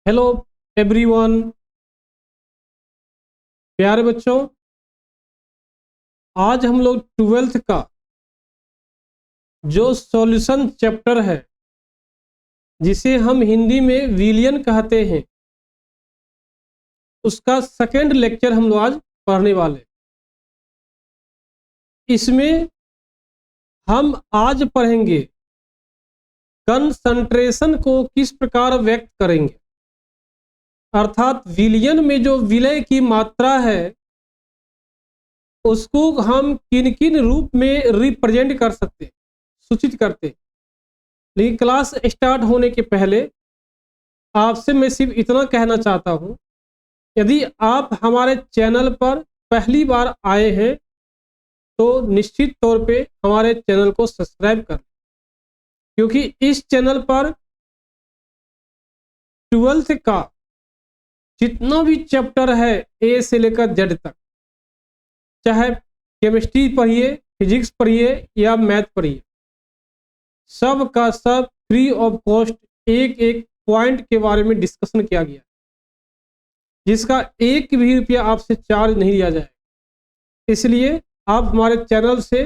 Hello everyone, प्यारे बच्चों, आज हम लोग 12th का जो सॉल्यूशन चैप्टर है जिसे हम हिंदी में विलियन कहते हैं, उसका सेकेंड लेक्चर हम लोग आज पढ़ने वाले। इसमें हम आज पढ़ेंगे कंसंट्रेशन को किस प्रकार व्यक्त करेंगे, अर्थात विलियन में जो विलय की मात्रा है उसको हम किन किन रूप में रिप्रेजेंट कर सकते हैं, सूचित करते हैं। लेकिन क्लास स्टार्ट होने के पहले आपसे मैं सिर्फ इतना कहना चाहता हूं, यदि आप हमारे चैनल पर पहली बार आए हैं तो निश्चित तौर पे हमारे चैनल को सब्सक्राइब कर, क्योंकि इस चैनल पर 12th का जितना भी चैप्टर है ए से लेकर जेड तक, चाहे केमिस्ट्री पढ़िए, फिजिक्स पढ़िए या मैथ पढ़िए, सब का सब फ्री ऑफ कॉस्ट एक एक पॉइंट के बारे में डिस्कशन किया गया, जिसका एक भी रुपया आपसे चार्ज नहीं लिया जाएगा। इसलिए आप हमारे चैनल से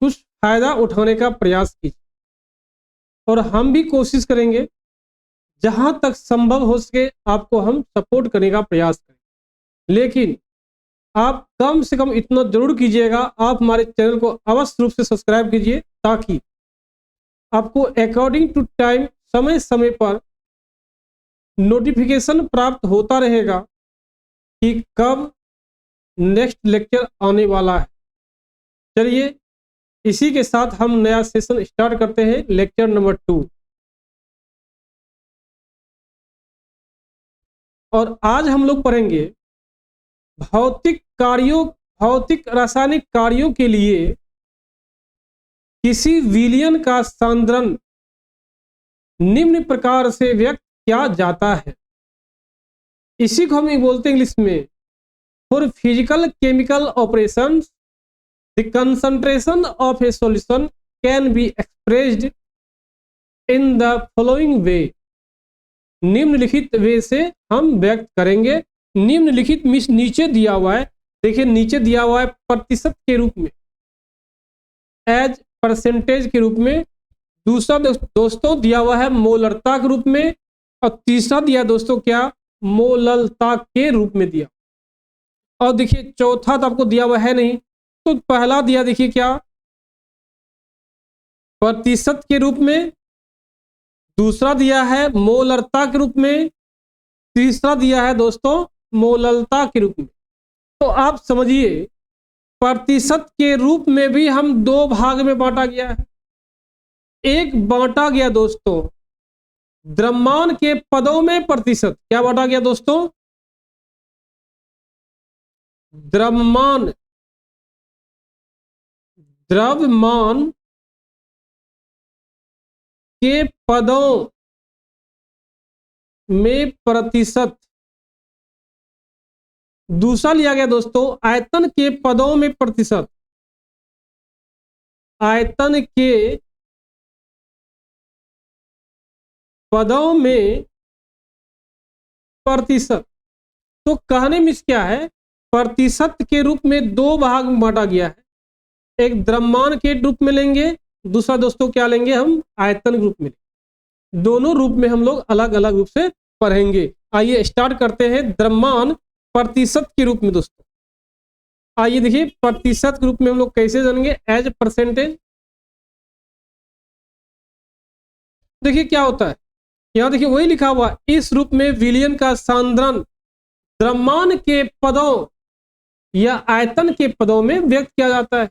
कुछ फायदा उठाने का प्रयास कीजिए और हम भी कोशिश करेंगे जहां तक संभव हो सके आपको हम सपोर्ट करने का प्रयास करें। लेकिन आप कम से कम इतना जरूर कीजिएगा, आप हमारे चैनल को अवश्य रूप से सब्सक्राइब कीजिए, ताकि आपको अकॉर्डिंग टू टाइम समय समय पर नोटिफिकेशन प्राप्त होता रहेगा कि कब नेक्स्ट लेक्चर आने वाला है। चलिए इसी के साथ हम नया सेशन स्टार्ट करते हैं, लेक्चर नंबर 2। और आज हम लोग पढ़ेंगे भौतिक रासायनिक कार्यों के लिए किसी विलयन का सांद्रण निम्न प्रकार से व्यक्त किया जाता है। इसी को हम बोलते हैं इंग्लिश में, for physical chemical operations the concentration of a solution can be expressed in the following वे। निम्नलिखित वे से हम व्यक्त करेंगे। निम्नलिखित नीचे दिया हुआ है, देखिए नीचे दिया हुआ है प्रतिशत के रूप में, एज परसेंटेज के रूप में। दूसरा दोस्तों दिया हुआ है मोलरता के रूप में, और तीसरा दिया दोस्तों क्या, मोललता के रूप में दिया। और देखिए चौथा तो आपको दिया हुआ है नहीं, तो पहला दिया देखिए क्या, प्रतिशत के रूप में, दूसरा दिया है मोलरता के रूप में, तीसरा दिया है दोस्तों मोललता के रूप में। तो आप समझिए प्रतिशत के रूप में भी हम दो भाग में बांटा गया है। एक बांटा गया दोस्तों द्रव्यमान के पदों में प्रतिशत, क्या बांटा गया दोस्तों, द्रव्यमान के पदों में प्रतिशत। दूसरा लिया गया दोस्तों आयतन के पदों में प्रतिशत, आयतन के पदों में प्रतिशत। तो कहने में क्या है, प्रतिशत के रूप में दो भाग में बांटा गया है, एक द्रव्यमान के रूप में लेंगे, दूसरा दोस्तों क्या लेंगे हम, आयतन के रूप में। दोनों रूप में हम लोग अलग अलग रूप से पढ़ेंगे। आइए स्टार्ट करते हैं द्रव्यमान प्रतिशत के रूप में दोस्तों। आइए देखिए प्रतिशत के रूप में हम लोग कैसे जानेंगे, एज परसेंटेज। देखिए क्या होता है, यहां देखिए वही लिखा हुआ, इस रूप में विलयन का सांद्रण द्रव्यमान के पदों या आयतन के पदों में व्यक्त किया जाता है।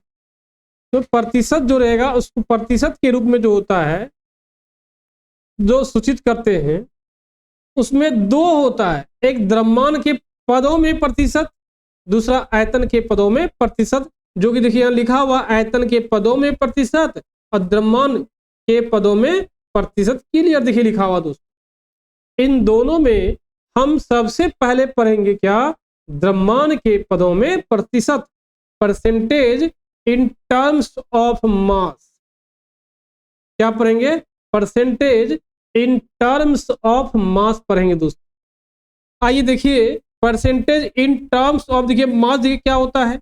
तो प्रतिशत जो रहेगा उसको प्रतिशत के रूप में जो होता है, जो सूचित करते हैं, उसमें दो होता है, एक द्रव्यमान के पदों में प्रतिशत, दूसरा आयतन के पदों में प्रतिशत। जो कि देखिए यहाँ लिखा हुआ आयतन के पदों में प्रतिशत और द्रव्यमान के पदों में प्रतिशत, क्लियर देखिए लिखा हुआ दोस्तों। इन दोनों में हम सबसे पहले पढ़ेंगे क्या, द्रव्यमान के पदों में प्रतिशत, percentage in terms of mass. क्या पढ़ेंगे, percentage in terms of mass पढ़ेंगे दोस्तों। आइए देखिए परसेंटेज इन टर्म्स ऑफ, देखिए मास देखिए क्या होता है।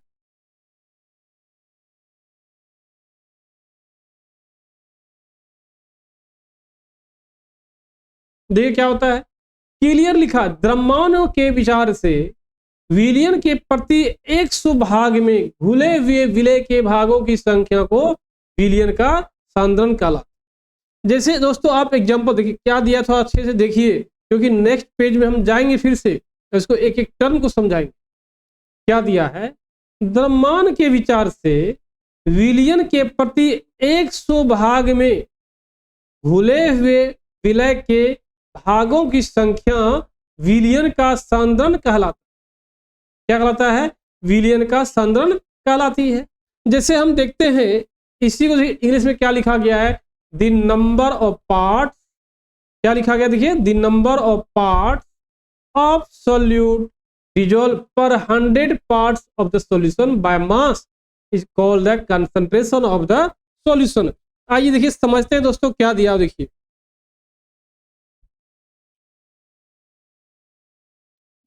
देखिए क्या होता है, क्लियर लिखा, द्रव्यमानों के विचार से विलयन के प्रति 100 भाग में घुले हुए विलय के भागों की संख्या को विलयन का सांद्रण कहलाता। जैसे दोस्तों आप एग्जांपल देखिए क्या दिया था, अच्छे से देखिए क्योंकि नेक्स्ट पेज में हम जाएंगे फिर से इसको एक एक टर्म को समझाएंगे। क्या दिया है, द्रव्यमान के विचार से विलयन के प्रति 100 भाग में घुले हुए विलय के भागों की संख्या विलयन का सांद्रण कहलाता। क्या कहलाता है, विलयन का सांद्रण कहलाती है। जैसे हम देखते हैं इसी को इंग्लिश में क्या लिखा गया है, द नंबर ऑफ पार्ट्स, क्या लिखा गया देखिए, the number of parts of solute dissolve पर 100 parts of the solution by mass is called the concentration of the solution. आइए देखिए समझते हैं दोस्तों क्या दिया, देखिए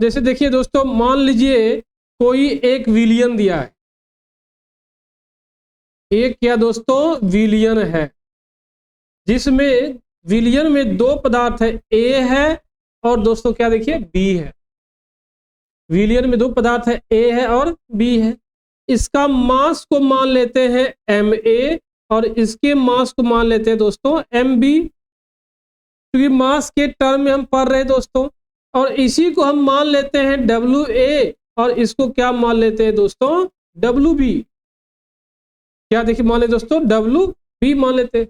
जैसे देखिए दोस्तों मान लीजिए कोई एक विलयन दिया है, एक क्या दोस्तों विलयन है, जिसमें विलयन में दो पदार्थ है, ए है और दोस्तों क्या देखिए बी है। विलयन में दो पदार्थ है, ए है और बी है। इसका मास को मान लेते हैं एम ए और इसके मास को मान लेते हैं दोस्तों एम बी, क्योंकि मास के टर्म में हम पढ़ रहे हैं दोस्तों। और इसी को हम मान लेते हैं डब्ल्यू ए और इसको क्या मान लेते हैं दोस्तों डब्ल्यू बी। क्या देखिए मान लेते दोस्तों डब्ल्यू बी मान लेते हैं।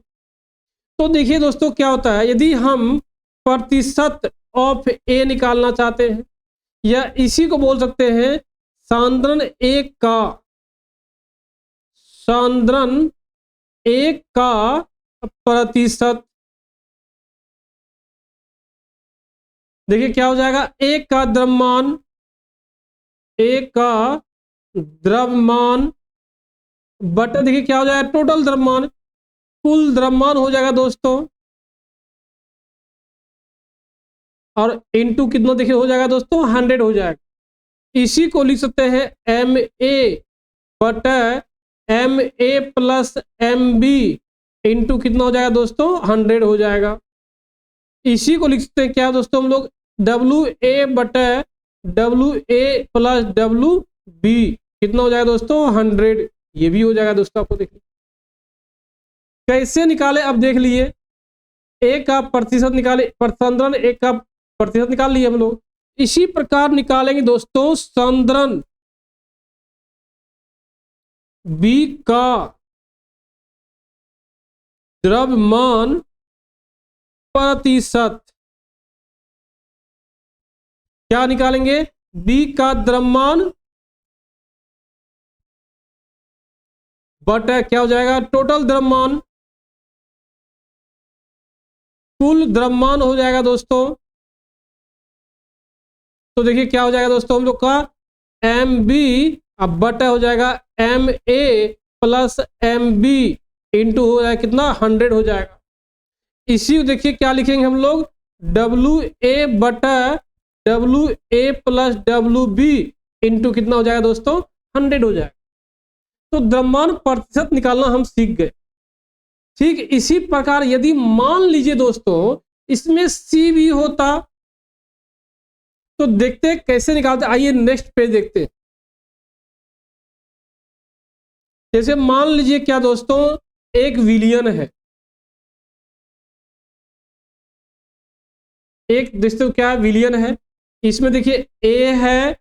तो देखिए दोस्तों क्या होता है, यदि हम प्रतिशत ऑफ ए निकालना चाहते हैं या इसी को बोल सकते हैं सांद्रण एक का, सांद्रण एक का प्रतिशत, देखिए क्या हो जाएगा, एक का द्रव्यमान, एक का द्रव्यमान बटा देखिए क्या हो जाएगा टोटल द्रव्यमान, कुल द्रव्यमान हो जाएगा दोस्तों, और इनटू कितना देखिए हो जाएगा दोस्तों 100 हो जाएगा। इसी को लिख सकते हैं एम ए बटा M A plus M B into कितना हो जाएगा दोस्तों 100 हो जाएगा। इसी को लिख सकते हैं क्या दोस्तों हम लोग डब्ल्यू ए बटा W A plus W B कितना हो जाएगा दोस्तों 100, ये भी हो जाएगा दोस्तों। आपको देखिए कैसे निकाले, अब देख लिए, एक का प्रतिशत निकाले, सांद्रण एक का प्रतिशत निकाल लिए हम लोग। इसी प्रकार निकालेंगे दोस्तों सांद्रण बी का द्रव्यमान प्रतिशत, क्या निकालेंगे, बी का द्रव्यमान बटा क्या हो जाएगा टोटल द्रव्यमान, कुल द्रव्यमान हो जाएगा दोस्तों। तो देखिए क्या हो जाएगा दोस्तों हम लोग का एम बी अब बटा हो जाएगा M A plus M B into हो जाएगा कितना 100 हो जाएगा। इसी को देखिए क्या लिखेंगे हम लोग डब्ल्यू ए बटा W A plus W B into कितना हो जाएगा दोस्तों 100 हो जाएगा। तो द्रव्यमान प्रतिशत निकालना हम सीख गए। ठीक इसी प्रकार यदि मान लीजिए दोस्तों इसमें सी भी होता तो देखते कैसे निकालते, आइए नेक्स्ट पेज देखते हैं। जैसे मान लीजिए क्या दोस्तों एक विलयन है, एक दोस्तों क्या विलयन है, इसमें देखिए ए है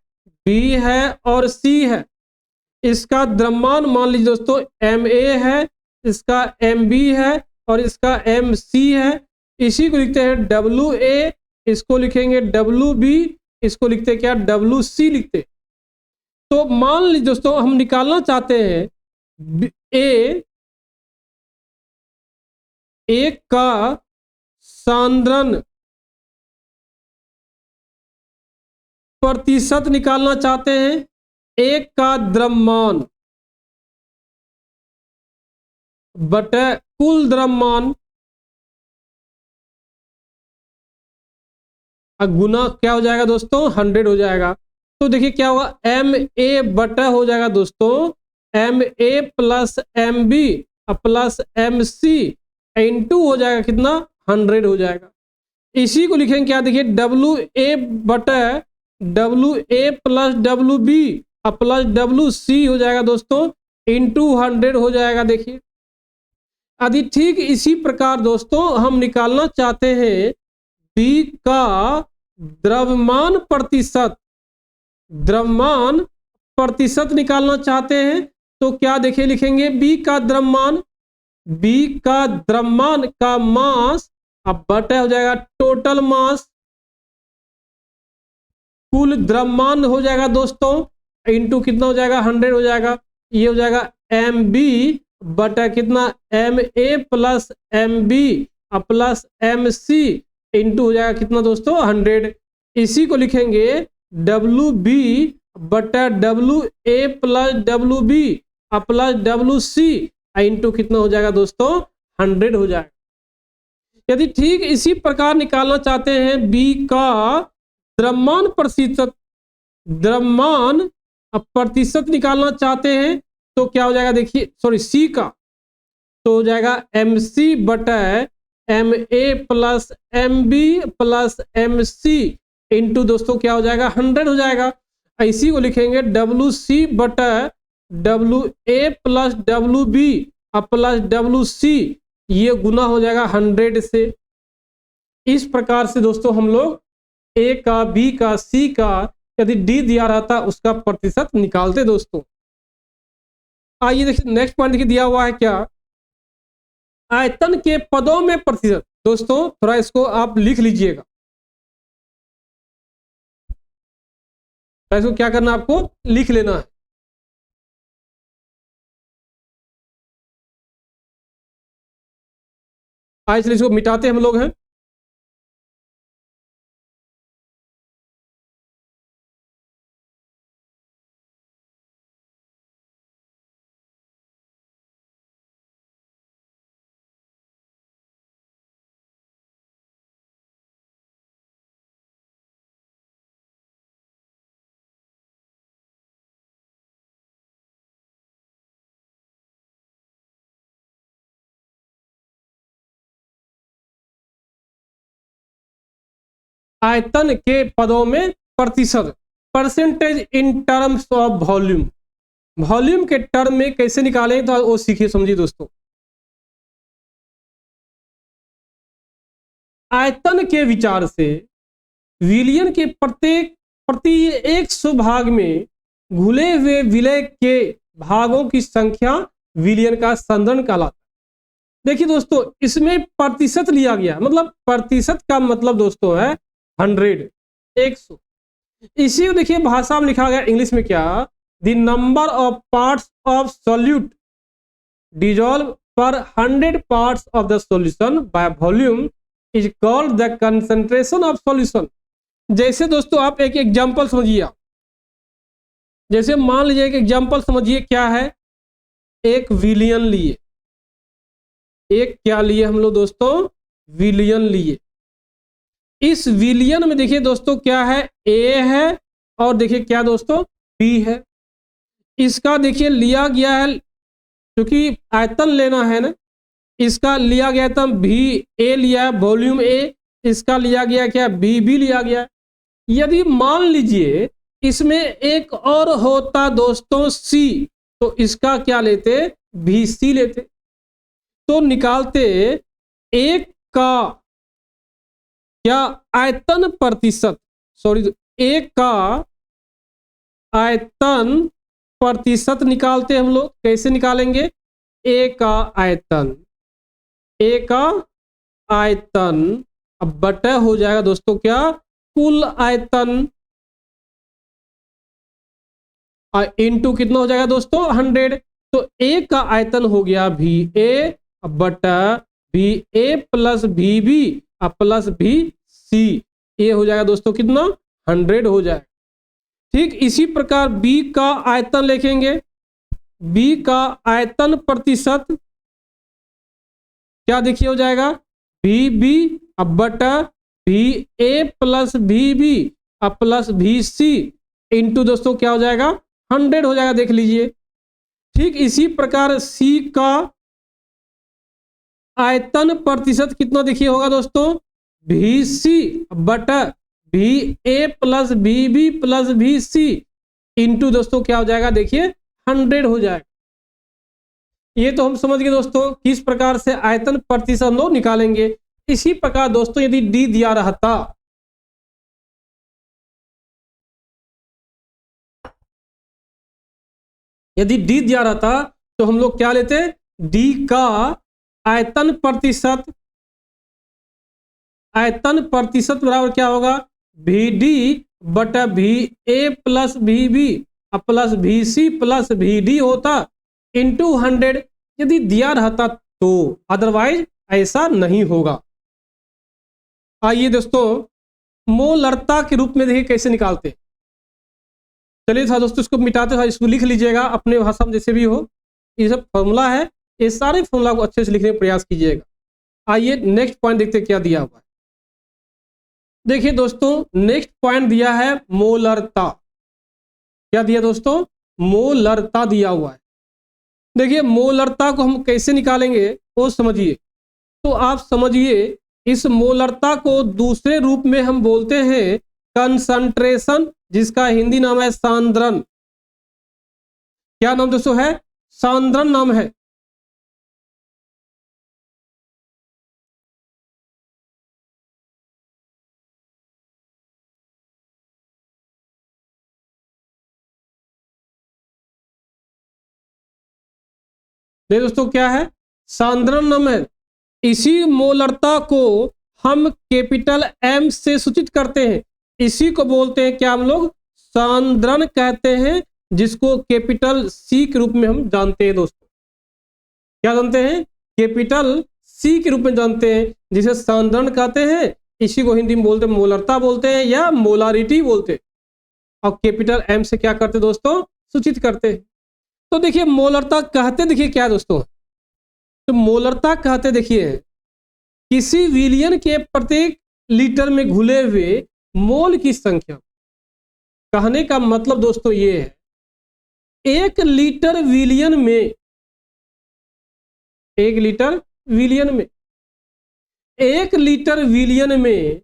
बी है और सी है। इसका द्रव्यमान मान लीजिए दोस्तों एम ए है, इसका एम बी है और इसका एम सी है। इसी को लिखते हैं डब्ल्यू ए, इसको लिखेंगे डब्ल्यू बी, इसको लिखते हैं क्या डब्ल्यू सी लिखते हैं। तो मान लीजिए दोस्तों हम निकालना चाहते हैं ए एक का सांद्रण प्रतिशत निकालना चाहते हैं, एक का द्रव्यमान बटा कुल द्रव्यमान अब गुना क्या हो जाएगा दोस्तों, 100 हो जाएगा। तो देखिए क्या होगा, एम ए बटा हो जाएगा दोस्तों M A plus M B plus M C into हो जाएगा कितना, 100 हो जाएगा। इसी को लिखेंगे क्या, देखिए डब्ल्यू ए बटा W A plus W B plus W C हो जाएगा दोस्तों इंटू 100 हो जाएगा। देखिए यदि ठीक इसी प्रकार दोस्तों हम निकालना चाहते हैं बी का द्रव्यमान प्रतिशत, द्रव्यमान प्रतिशत निकालना चाहते हैं तो क्या देखिए लिखेंगे बी का द्रव्यमान, बी का द्रव्यमान का मास अब बटा हो जाएगा टोटल मास, कुल द्रव्यमान हो जाएगा दोस्तों इंटू कितना हो जाएगा 100 हो जाएगा। ये हो जाएगा एम बी बटा कितना M A plus M B plus M C into हो जाएगा कितना दोस्तों 100। इसी को लिखेंगे डब्ल्यू बी बटा W A plus W B plus W C into कितना हो जाएगा दोस्तों 100 हो जाएगा। यदि ठीक इसी प्रकार निकालना चाहते हैं बी का द्रव्यमान प्रतिशत, द्रव्यमान प्रतिशत निकालना चाहते हैं तो क्या हो जाएगा, देखिए सॉरी सी का तो हो जाएगा एम सी बटा M A plus M B plus M C into दोस्तों क्या हो जाएगा 100 हो जाएगा। इसी को लिखेंगे डब्ल्यू सी बटा W A plus W B plus W C, ये गुना हो जाएगा 100 से। इस प्रकार से दोस्तों हम लोग ए का, बी का, सी का, यदि डी दिया रहता उसका प्रतिशत निकालते दोस्तों। आइए देखिए नेक्स्ट पॉइंट दिया हुआ है क्या, आयतन के पदों में प्रतिशत। दोस्तों थोड़ा इसको आप लिख लीजिएगा, इसको क्या करना आपको लिख लेना है। आज इसको मिटाते हम लोग हैं। आयतन के पदों में प्रतिशत, percentage in terms of volume, volume के टर्म में कैसे निकालें तो वो सीखिए समझिए दोस्तों। आयतन के विचार से विलयन के प्रति 100 भाग में घुले हुए विलय के भागों की संख्या विलयन का संदर्भ कहलाता है। देखिए दोस्तों इसमें प्रतिशत लिया गया, मतलब प्रतिशत का मतलब दोस्तों है 100, 100। इसी को देखिए भाषा में लिखा गया इंग्लिश में क्या, the number of parts of solute dissolve पर 100 parts of the solution by volume is called the concentration of solution. जैसे दोस्तों आप एक एग्जांपल समझिए, जैसे मान लीजिए एक एग्जांपल समझिए क्या है, एक विलियन लिए, एक क्या लिए हम लोग दोस्तों, विलियन लिए। इस विलियन में देखिए दोस्तों क्या है, ए है और देखिए क्या दोस्तों बी है। इसका देखिए लिया गया है, क्योंकि आयतन लेना है ना, इसका लिया गया था भी ए लिया है वॉल्यूम ए, इसका लिया गया क्या बी लिया गया। यदि मान लीजिए इसमें एक और होता दोस्तों सी, तो इसका क्या लेते, भी सी लेते, तो निकालते एक का क्या आयतन प्रतिशत, सॉरी एक का आयतन प्रतिशत निकालते हम लोग। कैसे निकालेंगे, ए का आयतन, ए का आयतन अब बटा हो जाएगा दोस्तों क्या कुल आयतन, इनटू कितना हो जाएगा दोस्तों 100। तो ए का आयतन हो गया भी ए बटा भी ए प्लस भी बी प्लस भी सी, ये हो जाएगा दोस्तों कितना 100 हो जाएगा। ठीक इसी प्रकार बी का आयतन लिखेंगे, बी का आयतन प्रतिशत क्या देखिए हो जाएगा बी बी अब बटा V A plus V B plus V C into दोस्तों क्या हो जाएगा 100 हो जाएगा, देख लीजिए। ठीक इसी प्रकार सी का आयतन प्रतिशत कितना देखिए होगा दोस्तों, वी सी बटा V A plus V B plus V C into दोस्तों क्या हो जाएगा, देखिए 100 हो जाएगा। ये तो हम समझ गए दोस्तों किस प्रकार से आयतन प्रतिशत हम लोग निकालेंगे। इसी प्रकार दोस्तों यदि डी दिया रहता, यदि डी दिया रहता तो हम लोग क्या लेते, डी का आयतन प्रतिशत, आयतन प्रतिशत बराबर क्या होगा, वी डी बटा V A plus V B plus V C plus V D होता इंटू 100 यदि दिया रहता तो, अदरवाइज ऐसा नहीं होगा। आइए दोस्तों मोलरता के रूप में देखिए कैसे निकालते। चलिए था दोस्तों इसको मिटाते था, इसको लिख लीजिएगा अपने भाषा में जैसे भी हो। ये सब फॉर्मूला है, ये सारे फॉर्मूला को अच्छे से लिखने का प्रयास कीजिएगा। आइए नेक्स्ट पॉइंट देखते क्या दिया हुआ है। देखिए दोस्तों नेक्स्ट पॉइंट दिया है मोलरता। क्या दिया दोस्तों, मोलरता दिया हुआ है। देखिए मोलरता को हम कैसे निकालेंगे वो समझिए। तो आप समझिए इस मोलरता को दूसरे रूप में हम बोलते हैं कंसंट्रेशन, जिसका हिंदी नाम है सांद्रण। क्या नाम दोस्तों है, सांद्रण नाम है। देखिए दोस्तों क्या है, सांद्रण नाम है। इसी मोलरता को हम कैपिटल एम से सूचित करते हैं, इसी को बोलते हैं क्या हम लोग, सांद्रण कहते हैं, जिसको कैपिटल सी के रूप में हम जानते हैं दोस्तों। क्या जानते हैं, कैपिटल सी के रूप में जानते हैं, जिसे सांद्रण कहते हैं। इसी को हिंदी में बोलते हैं मोलरता बोलते हैं या मोलारिटी बोलते हैं। और कैपिटल एम से क्या करते दोस्तों, सूचित करते हैं। तो देखिए मोलरता कहते देखिए क्या दोस्तों, तो मोलरता कहते देखिए किसी विलियन के प्रत्येक लीटर में घुले हुए मोल की संख्या। कहने का मतलब दोस्तों ये है, एक लीटर विलियन में, एक लीटर विलियन में, एक लीटर विलियन में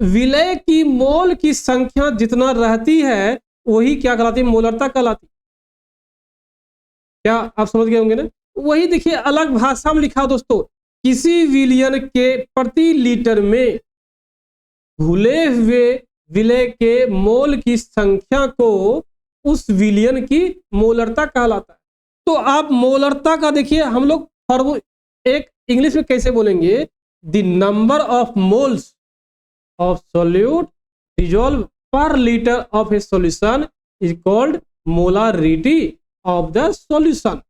विलय की मोल की संख्या जितना रहती है वही क्या कहलाती है, मोलरता कहलाती। क्या आप समझ गए होंगे ना। वही देखिए अलग भाषा में लिखा दोस्तों, किसी विलियन के प्रति लीटर में घुले हुए विलय के मोल की संख्या को उस विलियन की मोलरता कहलाता है। तो आप मोलरता का देखिए हम लोग एक इंग्लिश में कैसे बोलेंगे, the number of moles of solute dissolve per litre of a solution is called molarity of the solution.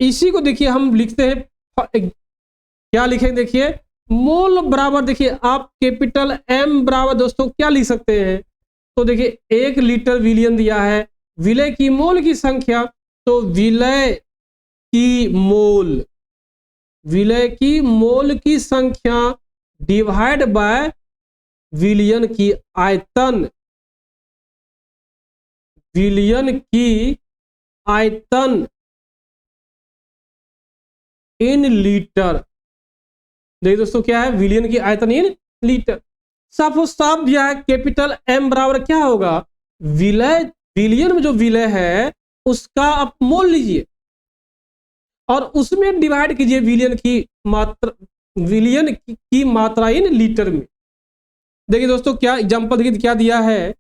इसी को देखिए हम लिखते हैं, क्या लिखेंगे देखिए, मोल बराबर देखिए आप कैपिटल एम बराबर दोस्तों क्या लिख सकते हैं, तो देखिए एक लीटर विलियन दिया है, विलय की मोल की संख्या, तो विलय की मोल, विलय की मोल की संख्या डिवाइड बाय विलियन की आयतन, विलियन की आयतन इन लीटर। देखिए दोस्तों क्या है, विलियन की आयतन इन लीटर। साफ साफ दिया है कैपिटल एम बराबर क्या होगा, विलय, विलियन में जो विलय है उसका आप मोल लीजिए और उसमें डिवाइड कीजिए विलियन की मात्रा, विलियन की मात्रा इन लीटर में। देखिए दोस्तों क्या एग्जांपल देखिए क्या दिया है,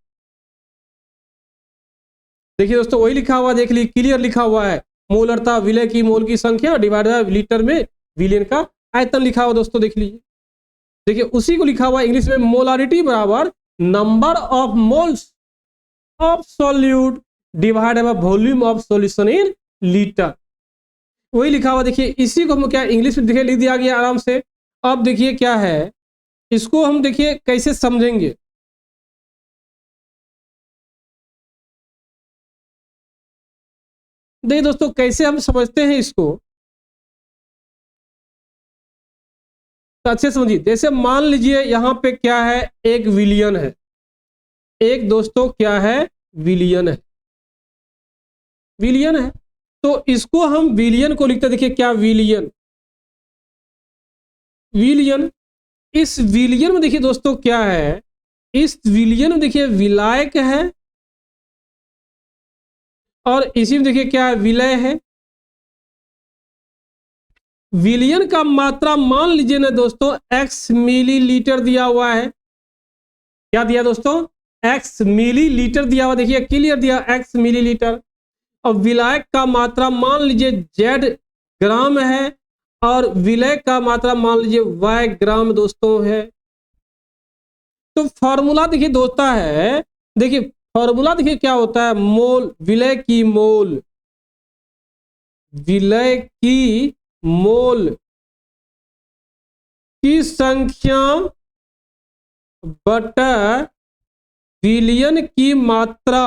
देखिए दोस्तों वही लिखा हुआ, देख लीजिए क्लियर लिखा हुआ है, मोलरता विलय की मोल की संख्या डिवाइड बाय लीटर में विलियन का आयतन लिखा हुआ दोस्तों, देख लीजिए। देखिए उसी को लिखा हुआ इंग्लिश में मोलारिटी बराबर number of moles of solute divide by volume of solution in litre. वही लिखा हुआ देखिए, इसी को हम क्या इंग्लिश में देखिए लिख दिया गया आराम से। अब देखिए क्या है, इसको हम देखिए कैसे समझेंगे। देखिए दोस्तों कैसे हम समझते हैं इसको, तो अच्छे से समझिए, जैसे मान लीजिए यहाँ पे क्या है, एक विलियन है, एक दोस्तों क्या है, विलियन है, विलियन है। तो इसको हम विलियन को लिखते, देखिए क्या विलियन, विलियन। इस विलियन में देखिए दोस्तों क्या है, इस विलियन में देखिए विलायक है, और इसी में देखिए क्या है, विलय है। विलियन का मात्रा मान लीजिए ना दोस्तों x मिलीलीटर दिया हुआ है, क्या दिया दोस्तों, x मिलीलीटर दिया हुआ, देखिए क्लियर दिया x मिलीलीटर। और विलायक का मात्रा मान लीजिए z ग्राम है, और विलय का मात्रा मान लीजिए y ग्राम दोस्तों है। तो फॉर्मूला देखिए दोस्ता है, देखिए फॉर्मूला देखिए क्या होता है, मोल, विलय की मोल, विलय की मोल की संख्या बटा विलियन की मात्रा,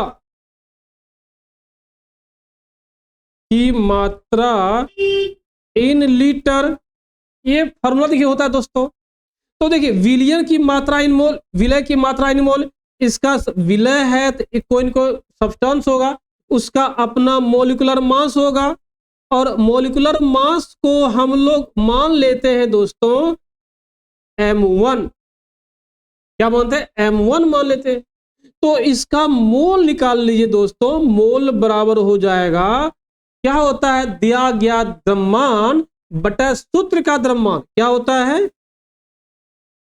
इन लीटर, ये फॉर्मूला देखिए होता है दोस्तों। तो देखिए विलियन की मात्रा इन मोल, विलय की मात्रा इन मोल, इसका विलय है तो कोई को सब्सटेंस होगा, उसका अपना मोलिकुलर मास होगा, और मोलिकुलर मास को हम लोग मान लेते हैं दोस्तों m1, क्या मानते हैं, m1 मान लेते हैं। तो इसका मोल निकाल लीजिए दोस्तों, मोल बराबर हो जाएगा, क्या होता है, दिया गया द्रव्यमान बटा सूत्र का द्रव्यमान, क्या होता है,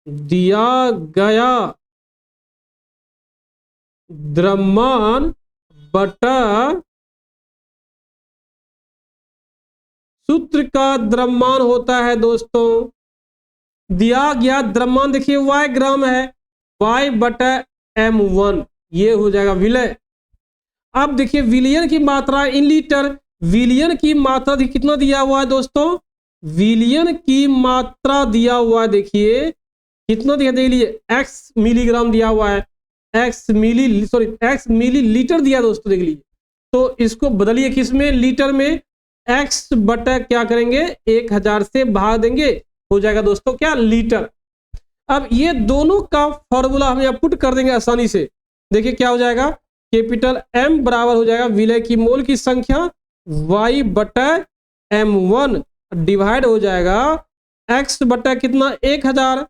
दिया गया द्रव्यमान बटा सूत्र का द्रव्यमान होता है दोस्तों। दिया गया द्रव्यमान देखिए y ग्राम है, y बटा m1, ये हो जाएगा विलय। अब देखिए विलियन की मात्रा इन लीटर, विलियन की मात्रा देखिए कितना दिया हुआ है दोस्तों, विलियन की मात्रा दिया हुआ है, देखिए कितना दिया, देख लीजिए x मिलीग्राम दिया हुआ है, x मिलीलीटर दिया दोस्तों, देख लीजिए। तो इसको बदलिए किस में, लीटर में, x बटा क्या करेंगे, 1000 से भाग देंगे, हो जाएगा दोस्तों क्या, लीटर। अब ये दोनों का फॉर्मूला हम यहाँ पुट कर देंगे आसानी से, देखिए क्या हो जाएगा, कैपिटल M बराबर हो जाएगा विलय की मोल की संख्या y बटा m1 डिवाइड हो जाएगा x बटा कितना, 1000।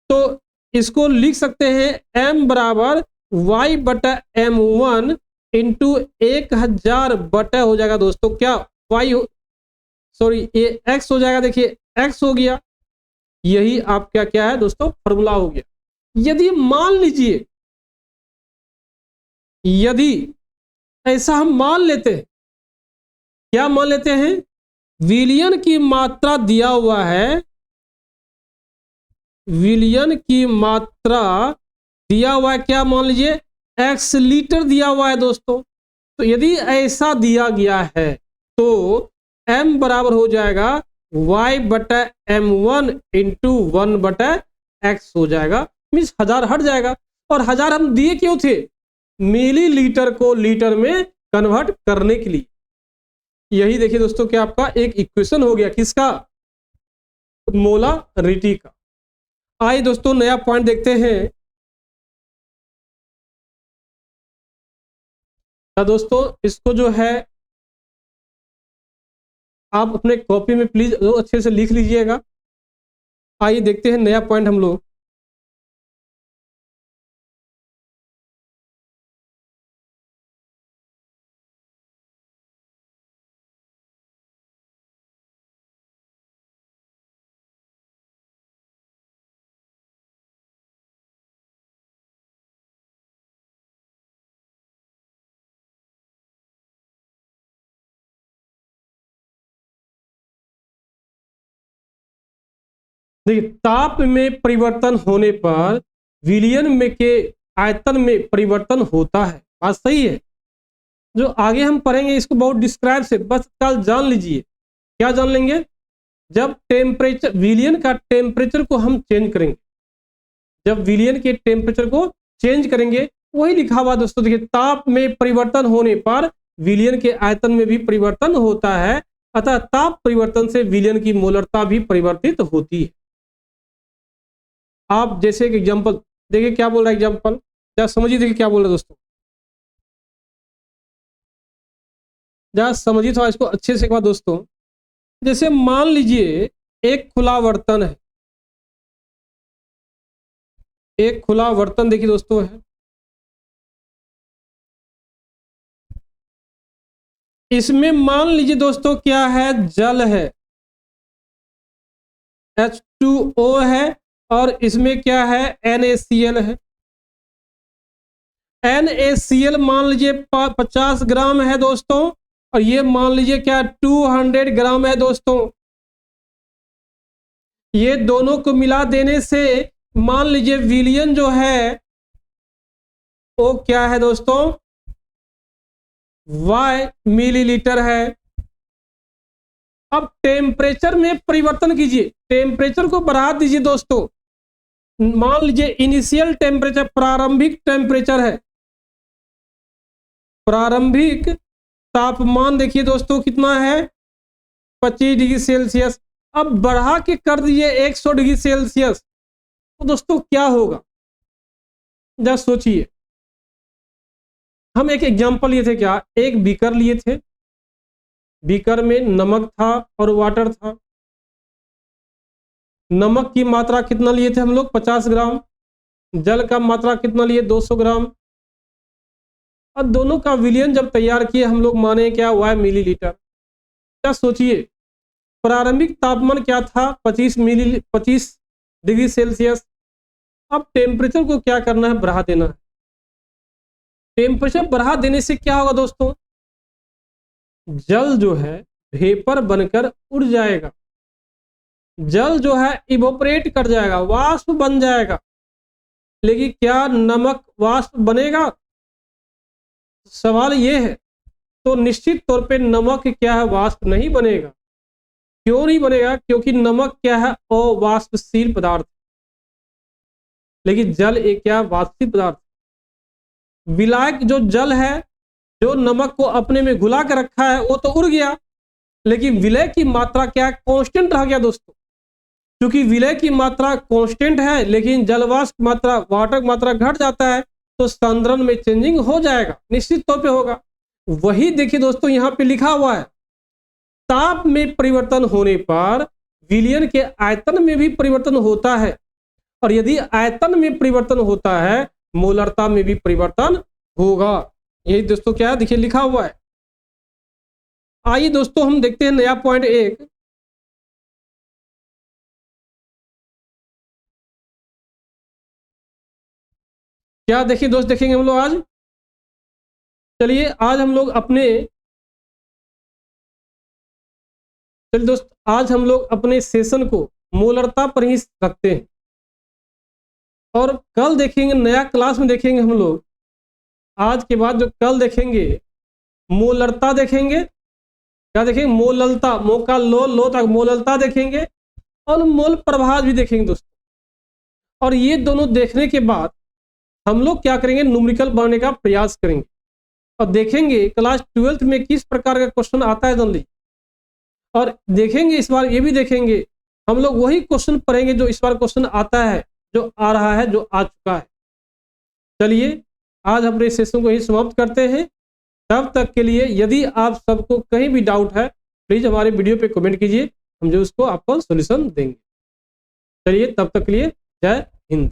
तो इसको लिख सकते हैं m बराबर y बटा m1 इंटू 1000 बटा हो जाएगा दोस्तों क्या, ये x हो जाएगा, देखिए x हो गया, यही आपका क्या है दोस्तों, फॉर्मूला हो गया। यदि मान लीजिए, यदि ऐसा हम मान लेते हैं, क्या मान लेते हैं, विलियन की मात्रा दिया हुआ है, विलियन की मात्रा दिया हुआ है, क्या मान लीजिए x लीटर दिया हुआ है दोस्तों। तो यदि ऐसा दिया गया है तो m बराबर हो जाएगा y बटा m1 इंटू 1 बटा x हो जाएगा, मीन्स 1000 हट जाएगा। और 1000 हम दिए क्यों थे, मिलीलीटर को लीटर में कन्वर्ट करने के लिए। यही देखिए दोस्तों क्या आपका एक इक्वेशन हो गया, किसका, मोलारिटी का। आइए दोस्तों नया पॉइंट देखते हैं। दोस्तों इसको जो है आप अपने कॉपी में प्लीज अच्छे से लिख लीजिएगा। आइए देखते हैं नया पॉइंट हम लोग। देखिए ताप में परिवर्तन होने पर विलियन में के आयतन में परिवर्तन होता है, बात सही है। जो आगे हम पढ़ेंगे इसको बहुत डिस्क्राइब से बस कल जान लीजिए। क्या जान लेंगे, जब टेम्परेचर, विलियन का टेम्परेचर को हम चेंज करेंगे, जब विलियन के टेम्परेचर को चेंज करेंगे, वही लिखा हुआ दोस्तों, देखिए ताप में परिवर्तन होने पर विलियन के आयतन में भी परिवर्तन होता है, अतः ताप परिवर्तन से विलियन की मोलरता भी परिवर्तित होती है। आप जैसे एक एग्जाम्पल देखिए क्या बोल रहा है एग्जाम्पल, क्या समझिए, देखिए क्या बोल रहा है दोस्तों, जरा समझिए थोड़ा इसको अच्छे से एक बार दोस्तों। जैसे मान लीजिए एक खुला बर्तन है, एक खुला बर्तन देखिए दोस्तों है, इसमें मान लीजिए दोस्तों क्या है, जल है, H2O है, और इसमें क्या है, NaCl है। NaCl मान लीजिए 50 ग्राम है दोस्तों, और ये मान लीजिए क्या 200 ग्राम है दोस्तों। ये दोनों को मिला देने से मान लीजिए विलियन जो है वो क्या है दोस्तों, Y मिलीलीटर है। अब टेम्परेचर में परिवर्तन कीजिए, टेम्परेचर को बढ़ा दीजिए दोस्तों। मान लीजिए इनिशियल टेम्परेचर, प्रारंभिक टेम्परेचर है, प्रारंभिक तापमान देखिए दोस्तों कितना है, 25 डिग्री सेल्सियस। अब बढ़ा के कर दिए 100 डिग्री सेल्सियस, तो दोस्तों क्या होगा, जरा सोचिए। हम एक एग्जांपल लिए थे, क्या एक बीकर लिए थे, बीकर में नमक था और वाटर था। नमक की मात्रा कितना लिए थे हम लोग, 50 ग्राम। जल का मात्रा कितना लिए, 200 ग्राम। और दोनों का विलयन जब तैयार किए हम लोग, माने क्या, Y मिलीलीटर। क्या सोचिए, प्रारंभिक तापमान क्या था, 25 डिग्री सेल्सियस। अब टेम्परेचर को क्या करना है, बढ़ा देना है। टेम्परेचर बढ़ा देने से क्या होगा दोस्तों, जल जो है वेपर बनकर उड़ जाएगा, जल जो है इवोपरेट कर जाएगा, वाष्प बन जाएगा। लेकिन क्या नमक वाष्प बनेगा, सवाल ये है। तो निश्चित तौर पे नमक क्या है, वाष्प नहीं बनेगा। क्यों नहीं बनेगा, क्योंकि नमक क्या है, अवाष्पशील पदार्थ, लेकिन जल एक क्या, वाष्पशील पदार्थ। विलायक जो जल है, जो नमक को अपने में घुला कर रखा है, वो तो उड़ गया, लेकिन विलय की मात्रा क्या है, कांस्टेंट रह गया दोस्तों। क्योंकि विलय की मात्रा कांस्टेंट है, लेकिन जलवाष्प मात्रा, वाटर की मात्रा घट जाता है, तो सांद्रण में चेंजिंग हो जाएगा, निश्चित तौर पे होगा। वही देखिए दोस्तों यहाँ पे लिखा हुआ है, ताप में परिवर्तन होने पर विलयन के आयतन में भी परिवर्तन होता है, और यदि आयतन में परिवर्तन होता है, मोलरता में भी परिवर्तन होगा। यही दोस्तों क्या है, देखिए लिखा हुआ है। आइए दोस्तों हम देखते हैं नया पॉइंट एक। क्या देखिए दोस्त, देखेंगे हम लोग आज, चलिए आज हम लोग अपने, चलिए दोस्त आज हम लोग अपने सेशन को मोलरता पर ही रखते हैं, और कल देखेंगे नया क्लास में देखेंगे हम लोग, आज के बाद जो कल देखेंगे मोलरता देखेंगे। क्या देखेंगे, मोललता, मोका लो तक मोललता देखेंगे, और मोल प्रभाव भी देखेंगे दोस्तों। और ये दोनों देखने के बाद हम लोग क्या करेंगे, न्यूमेरिकल बनाने का प्रयास करेंगे, और देखेंगे क्लास 12th में किस प्रकार का क्वेश्चन आता है जनरली। और देखेंगे इस बार ये भी देखेंगे, हम लोग वही क्वेश्चन पढ़ेंगे जो इस बार क्वेश्चन आता है, जो आ रहा है, जो आ चुका है। चलिए आज अपने सेशन को ही समाप्त करते हैं। तब तक के लिए यदि आप सबको कहीं भी डाउट है, प्लीज हमारे वीडियो पे कमेंट कीजिए, हम जो उसको आपको सोल्यूशन देंगे। चलिए तब तक के लिए जय हिंद।